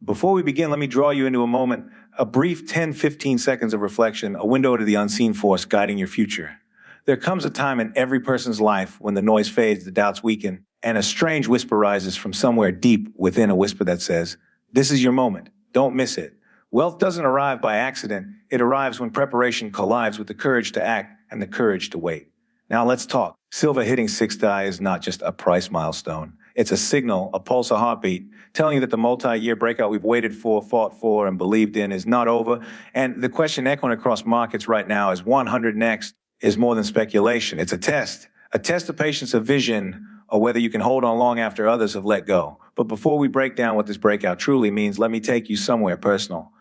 Before we begin, let me draw you into a moment, a brief 10-15 seconds of reflection, a window to the unseen force guiding your future. There comes a time in every person's life when the noise fades, the doubts weaken, and a strange whisper rises from somewhere deep within, a whisper that says, "This is your moment. Don't miss it." Wealth doesn't arrive by accident. It arrives when preparation collides with the courage to act and the courage to wait. Now let's talk. Silver hitting 6 is not just a price milestone. It's a signal, a pulse, a heartbeat, telling you that the multi-year breakout we've waited for, fought for, and believed in is not over. And the question echoing across markets right now is 100 next is more than speculation. It's a test of patience, of vision, or whether you can hold on long after others have let go. But before we break down what this breakout truly means, let me take you somewhere personal.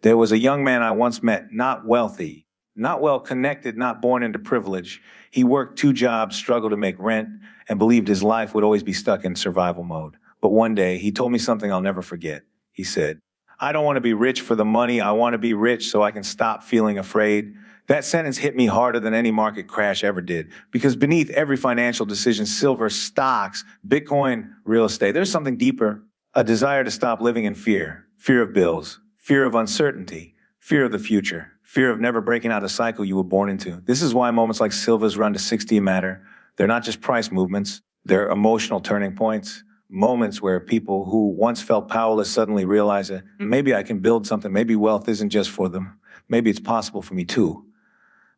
There was a young man I once met, not wealthy, not well connected, not born into privilege. He worked 2 jobs, struggled to make rent, and believed his life would always be stuck in survival mode. But one day, he told me something I'll never forget. He said, "I don't want to be rich for the money. I want to be rich so I can stop feeling afraid." That sentence hit me harder than any market crash ever did, because beneath every financial decision, silver, stocks, Bitcoin, real estate, there's something deeper, a desire to stop living in fear. Fear of bills, fear of uncertainty, fear of the future, fear of never breaking out of the cycle you were born into. This is why moments like silver's run to 60 matter. They're not just price movements, they're emotional turning points, moments where people who once felt powerless suddenly realize that maybe I can build something, maybe wealth isn't just for them, maybe it's possible for me too.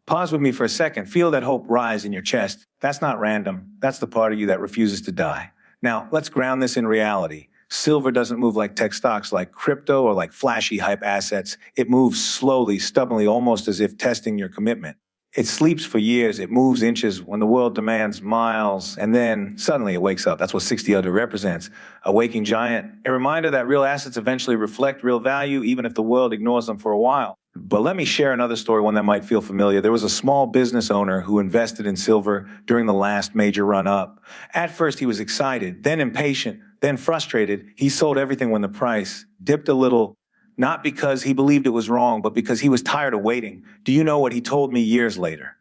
Pause with me for a second, feel that hope rise in your chest. That's not random, that's the part of you that refuses to die. Now, let's ground this in reality. Silver doesn't move like tech stocks, like crypto, or like flashy hype assets. It moves slowly, stubbornly, almost as if testing your commitment. It sleeps for years, it moves inches when the world demands miles, and then suddenly it wakes up. That's what 60 represents. A waking giant, a reminder that real assets eventually reflect real value, even if the world ignores them for a while. But let me share another story, one that might feel familiar. There was a small business owner who invested in silver during the last major run-up. At first, he was excited, then impatient, then frustrated. He sold everything when the price dipped a little, not because he believed it was wrong, but because he was tired of waiting. Do you know what he told me years later?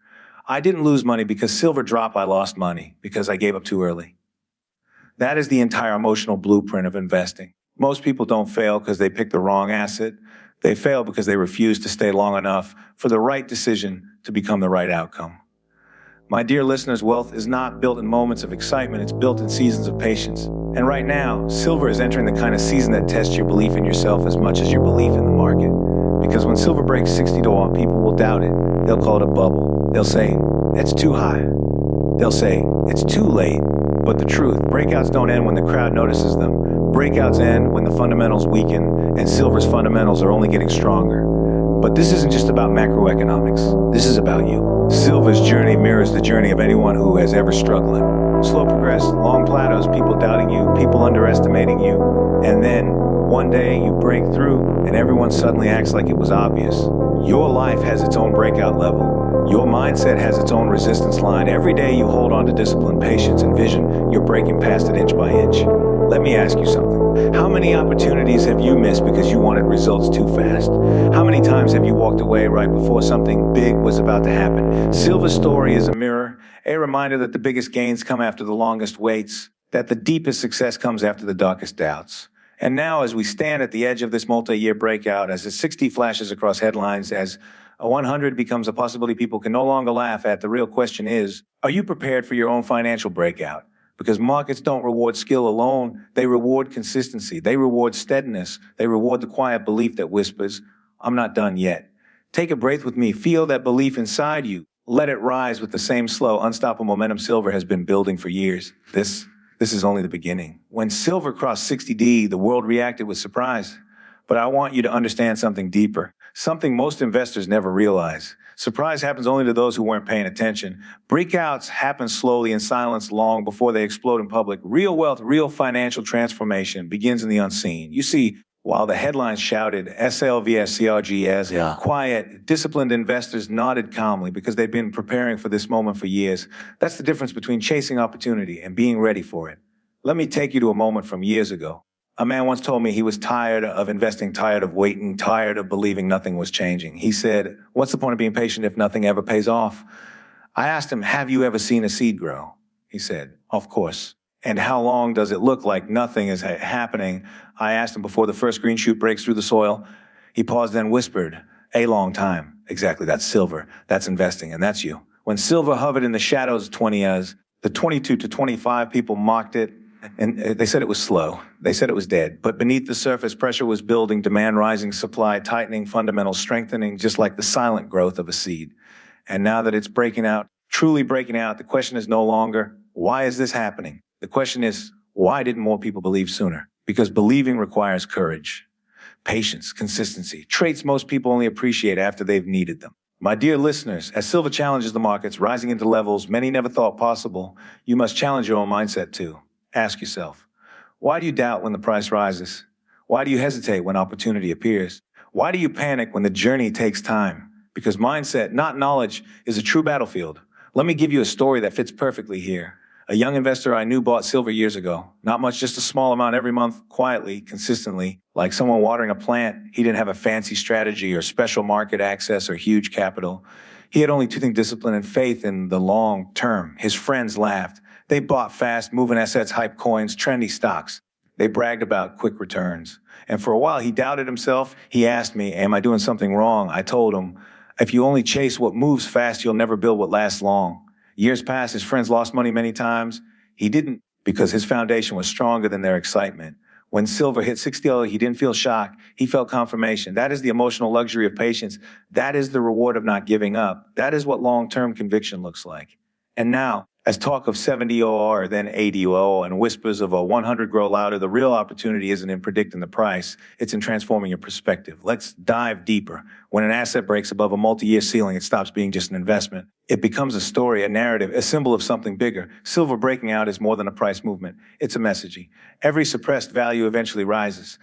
"I didn't lose money because silver dropped, I lost money because I gave up too early." That is the entire emotional blueprint of investing. Most people don't fail because they picked the wrong asset. They fail because they refuse to stay long enough for the right decision to become the right outcome. My dear listeners, wealth is not built in moments of excitement, it's built in seasons of patience. And right now, silver is entering the kind of season that tests your belief in yourself as much as your belief in the market. Because when silver breaks 60 to 1, people will doubt it. They'll call it a bubble. They'll say, "It's too high." They'll say, "It's too late." But the truth, breakouts don't end when the crowd notices them. Breakouts end when the fundamentals weaken, and silver's fundamentals are only getting stronger. But this isn't just about macroeconomics. This is about you. Silver's journey mirrors the journey of anyone who has ever struggled. Slow progress, long plateaus, people doubting you, people underestimating you, and then one day you break through and everyone suddenly acts like it was obvious. Your life has its own breakout level. Your mindset has its own resistance line. Every day you hold on to discipline, patience, and vision, you're breaking past it inch by inch. Let me ask you something. How many opportunities have you missed because you wanted results too fast? How many times have you walked away right before something big was about to happen? Silver's story is a mirror, a reminder that the biggest gains come after the longest waits, that the deepest success comes after the darkest doubts. And now, as we stand at the edge of this multi-year breakout, as the 60 flashes across headlines, as a 100 becomes a possibility people can no longer laugh at, the real question is, are you prepared for your own financial breakout? Because markets don't reward skill alone, they reward consistency, they reward steadiness, they reward the quiet belief that whispers, "I'm not done yet." Take a breath with me, feel that belief inside you. Let it rise with the same slow, unstoppable momentum silver has been building for years. This is only the beginning. When silver crossed 60D, the world reacted with surprise. But I want you to understand something deeper, something most investors never realize. Surprise happens only to those who weren't paying attention. Breakouts happen slowly in silence long before they explode in public. Real wealth, real financial transformation begins in the unseen. You see, while the headlines shouted SLVS, CRGS, quiet, disciplined investors nodded calmly because they'd been preparing for this moment for years. That's the difference between chasing opportunity and being ready for it. Let me take you to a moment from years ago. A man once told me he was tired of investing, tired of waiting, tired of believing nothing was changing. He said, "What's the point of being patient if nothing ever pays off?" I asked him, "Have you ever seen a seed grow?" He said, "Of course." And how long does it look like nothing is happening? I asked him before the first green shoot breaks through the soil. He paused, then whispered, a long time. Exactly, that's silver, that's investing, and that's you. When silver hovered in the shadows of 20 years, the 22 to 25 people mocked it, and they said it was slow. They said it was dead. But beneath the surface, pressure was building, demand rising, supply tightening, fundamentals strengthening, just like the silent growth of a seed. And now that it's breaking out, truly breaking out, the question is no longer, why is this happening? The question is, why didn't more people believe sooner? Because believing requires courage, patience, consistency, traits most people only appreciate after they've needed them. My dear listeners, as silver challenges the markets, rising into levels many never thought possible, you must challenge your own mindset too. Ask yourself, why do you doubt when the price rises? Why do you hesitate when opportunity appears? Why do you panic when the journey takes time? Because mindset, not knowledge, is a true battlefield. Let me give you a story that fits perfectly here. A young investor I knew bought silver years ago. Not much, just a small amount every month, quietly, consistently, like someone watering a plant. He didn't have a fancy strategy or special market access or huge capital. He had only two things: discipline and faith in the long term. His friends laughed. They bought fast, moving assets, hype coins, trendy stocks. They bragged about quick returns. And for a while, he doubted himself. He asked me, am I doing something wrong? I told him, if you only chase what moves fast, you'll never build what lasts long. Years passed, his friends lost money many times. He didn't, because his foundation was stronger than their excitement. When silver hit $60, he didn't feel shock. He felt confirmation. That is the emotional luxury of patience. That is the reward of not giving up. That is what long-term conviction looks like. And now, as talk of 70 OR, then 80 OR, and whispers of a 100 grow louder, the real opportunity isn't in predicting the price, it's in transforming your perspective. Let's dive deeper. When an asset breaks above a multi-year ceiling, it stops being just an investment. It becomes a story, a narrative, a symbol of something bigger. Silver breaking out is more than a price movement. It's a messaging. Every suppressed value eventually rises.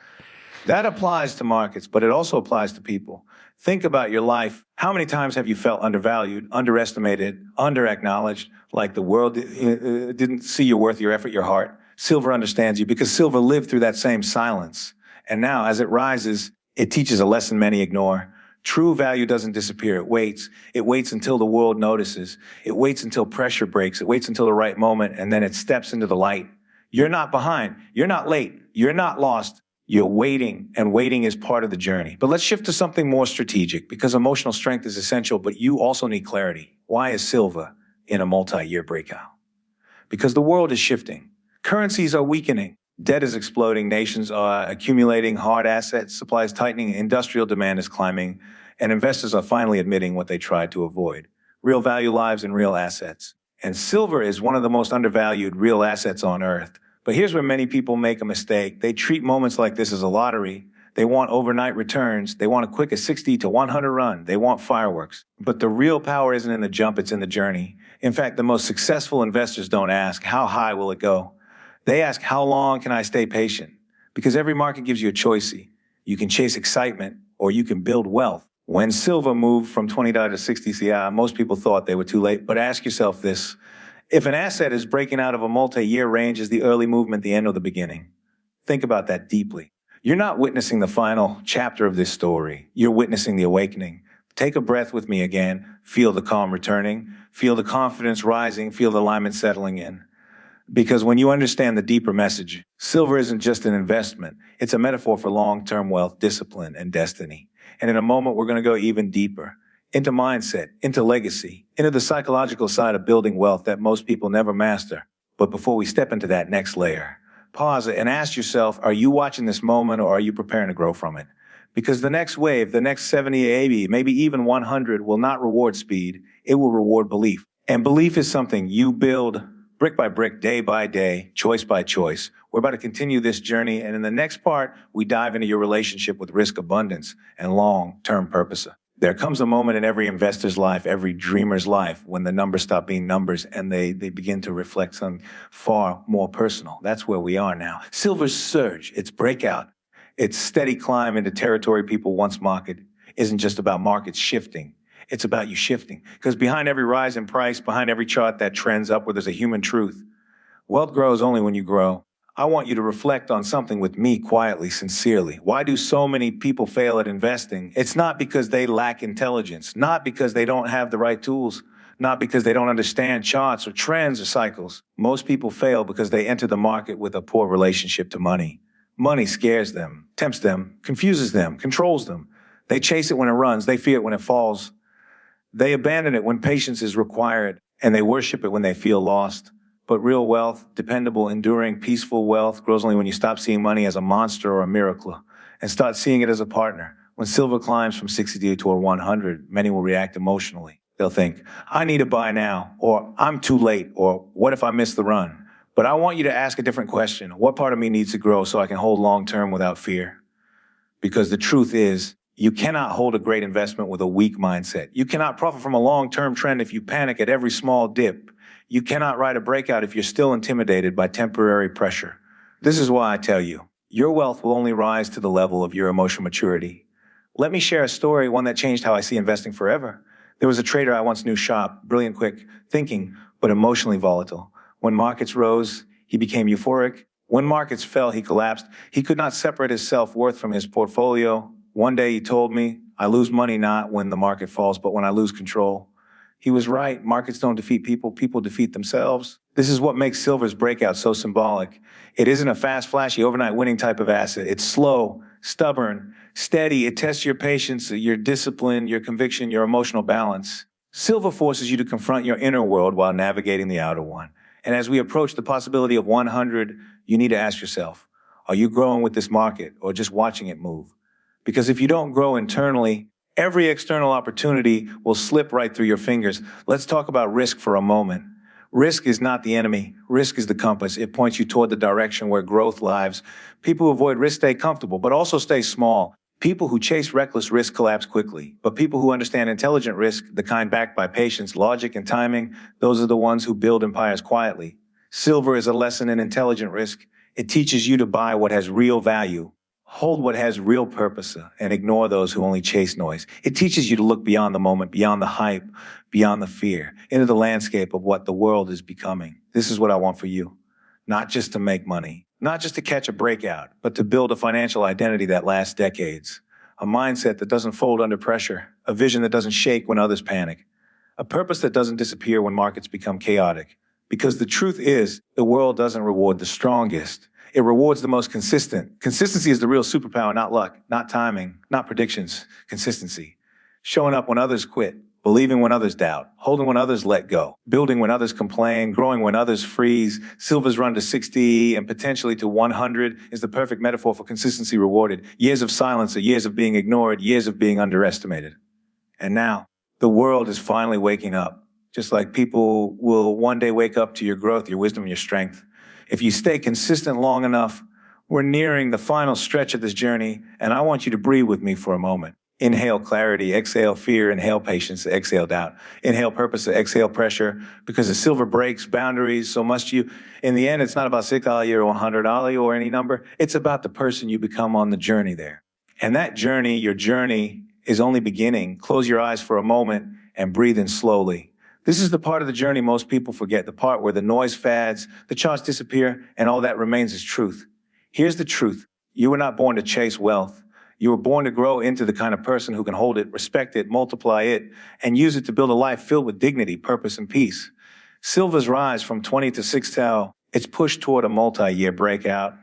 That applies to markets, but it also applies to people. Think about your life. How many times have you felt undervalued, underestimated, underacknowledged, like the world didn't see your worth, your effort, your heart? Silver understands you because silver lived through that same silence. And now, as it rises, it teaches a lesson many ignore. True value doesn't disappear. It waits. It waits until the world notices. It waits until pressure breaks. It waits until the right moment, and then it steps into the light. You're not behind. You're not late. You're not lost. You're waiting, and waiting is part of the journey. But let's shift to something more strategic, because emotional strength is essential, but you also need clarity. Why is silver in a multi-year breakout? Because the world is shifting. Currencies are weakening. Debt is exploding. Nations are accumulating hard assets. Supply is tightening. Industrial demand is climbing. And investors are finally admitting what they tried to avoid: real value lives in real assets. And silver is one of the most undervalued real assets on earth. But here's where many people make a mistake. They treat moments like this as a lottery. They want overnight returns. They want a quick 60 to 100 run. They want fireworks. But the real power isn't in the jump, it's in the journey. In fact, the most successful investors don't ask, how high will it go? They ask, how long can I stay patient? Because every market gives you a choice. You can chase excitement or you can build wealth. When silver moved from $20 to 60 CI, most people thought they were too late. But ask yourself this: if an asset is breaking out of a multi-year range, is the early movement the end or the beginning? Think about that deeply. You're not witnessing the final chapter of this story. You're witnessing the awakening. Take a breath with me again. Feel the calm returning. Feel the confidence rising. Feel the alignment settling in. Because when you understand the deeper message, silver isn't just an investment. It's a metaphor for long-term wealth, discipline, and destiny. And in a moment, we're going to go even deeper into mindset, into legacy, into the psychological side of building wealth that most people never master. But before we step into that next layer, pause and ask yourself, are you watching this moment or are you preparing to grow from it? Because the next wave, the next 70, 80, maybe even 100 will not reward speed. It will reward belief. And belief is something you build brick by brick, day by day, choice by choice. We're about to continue this journey. And in the next part, we dive into your relationship with risk, abundance, and long-term purpose. There comes a moment in every investor's life, every dreamer's life, when the numbers stop being numbers and they begin to reflect something far more personal. That's where we are now. Silver's surge, its breakout, its steady climb into territory people once mocked, isn't just about markets shifting. It's about you shifting. Because behind every rise in price, behind every chart that trends upward, there's a human truth. Wealth grows only when you grow. I want you to reflect on something with me quietly, sincerely. Why do so many people fail at investing? It's not because they lack intelligence, not because they don't have the right tools, not because they don't understand charts or trends or cycles. Most people fail because they enter the market with a poor relationship to money. Money scares them, tempts them, confuses them, controls them. They chase it when it runs, they fear it when it falls. They abandon it when patience is required, and they worship it when they feel lost. But real wealth, dependable, enduring, peaceful wealth, grows only when you stop seeing money as a monster or a miracle and start seeing it as a partner. When silver climbs from 60 to a 100, many will react emotionally. They'll think, I need to buy now, or I'm too late, or what if I miss the run? But I want you to ask a different question. What part of me needs to grow so I can hold long term without fear? Because the truth is, you cannot hold a great investment with a weak mindset. You cannot profit from a long-term trend if you panic at every small dip. You cannot ride a breakout if you're still intimidated by temporary pressure. This is why I tell you, your wealth will only rise to the level of your emotional maturity. Let me share a story, one that changed how I see investing forever. There was a trader I once knew sharp, brilliant, quick thinking, but emotionally volatile. When markets rose, he became euphoric. When markets fell, he collapsed. He could not separate his self-worth from his portfolio. One day he told me, I lose money not when the market falls, but when I lose control. He was right. Markets don't defeat people. People defeat themselves. This is what makes silver's breakout so symbolic. It isn't a fast, flashy, overnight winning type of asset. It's slow, stubborn, steady. It tests your patience, your discipline, your conviction, your emotional balance. Silver forces you to confront your inner world while navigating the outer one. And as we approach the possibility of 100, you need to ask yourself, are you growing with this market or just watching it move? Because if you don't grow internally, every external opportunity will slip right through your fingers. Let's talk about risk for a moment. Risk is not the enemy. Risk is the compass. It points you toward the direction where growth lives. People who avoid risk stay comfortable, but also stay small. People who chase reckless risk collapse quickly. But people who understand intelligent risk, the kind backed by patience, logic, and timing, those are the ones who build empires quietly. Silver is a lesson in intelligent risk. It teaches you to buy what has real value, hold what has real purpose, and ignore those who only chase noise. It teaches you to look beyond the moment, beyond the hype, beyond the fear, into the landscape of what the world is becoming. This is what I want for you. Not just to make money, not just to catch a breakout, but to build a financial identity that lasts decades. A mindset that doesn't fold under pressure, a vision that doesn't shake when others panic, a purpose that doesn't disappear when markets become chaotic. Because the truth is, the world doesn't reward the strongest. It rewards the most consistent. Consistency is the real superpower, not luck, not timing, not predictions. Consistency. Showing up when others quit, believing when others doubt, holding when others let go, building when others complain, growing when others freeze. Silver's run to 60 and potentially to 100 is the perfect metaphor for consistency rewarded. Years of silence are years of being ignored, years of being underestimated. And now, the world is finally waking up. Just like people will one day wake up to your growth, your wisdom, your strength. If you stay consistent long enough, we're nearing the final stretch of this journey, and I want you to breathe with me for a moment. Inhale clarity, exhale fear, inhale patience, exhale doubt. Inhale purpose, exhale pressure, because the silver breaks boundaries, so must you. In the end, it's not about $6 or $100 or any number. It's about the person you become on the journey there. And that journey, your journey, is only beginning. Close your eyes for a moment and breathe in slowly. This is the part of the journey most people forget, the part where the noise fads, the charts disappear, and all that remains is truth. Here's the truth. You were not born to chase wealth. You were born to grow into the kind of person who can hold it, respect it, multiply it, and use it to build a life filled with dignity, purpose, and peace. Silver's rise from 20 to 6 its push toward a multi-year breakout,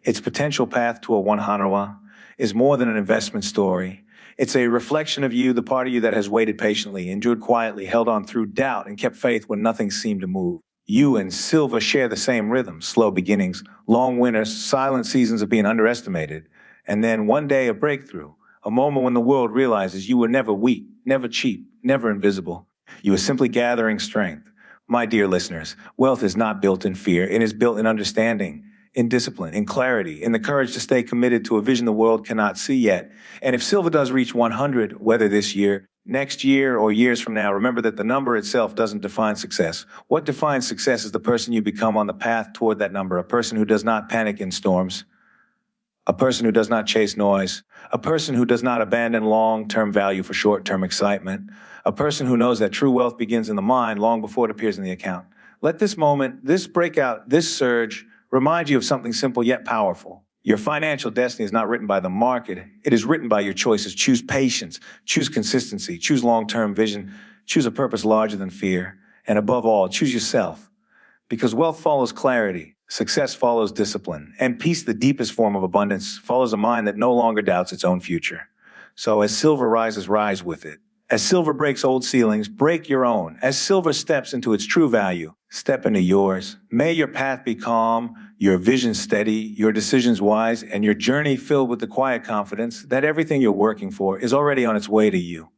its potential path to a 100 is more than an investment story. It's a reflection of you, the part of you that has waited patiently, endured quietly, held on through doubt, and kept faith when nothing seemed to move. You and silver share the same rhythm, slow beginnings, long winters, silent seasons of being underestimated, and then one day a breakthrough, a moment when the world realizes you were never weak, never cheap, never invisible. You were simply gathering strength. My dear listeners, wealth is not built in fear. It is built in understanding, in discipline, in clarity, in the courage to stay committed to a vision the world cannot see yet. And if silver does reach 100, whether this year, next year, or years from now, remember that the number itself doesn't define success. What defines success is the person you become on the path toward that number, a person who does not panic in storms, a person who does not chase noise, a person who does not abandon long-term value for short-term excitement, a person who knows that true wealth begins in the mind long before it appears in the account. Let this moment, this breakout, this surge, remind you of something simple yet powerful. Your financial destiny is not written by the market. It is written by your choices. Choose patience, choose consistency, choose long-term vision, Choose a purpose larger than fear. And above all, choose yourself. Because wealth follows clarity, success follows discipline, and peace, the deepest form of abundance, follows a mind that no longer doubts its own future. So as silver rises, rise with it. As silver breaks old ceilings, break your own. As silver steps into its true value, step into yours. May your path be calm, your vision steady, your decisions wise, and your journey filled with the quiet confidence that everything you're working for is already on its way to you.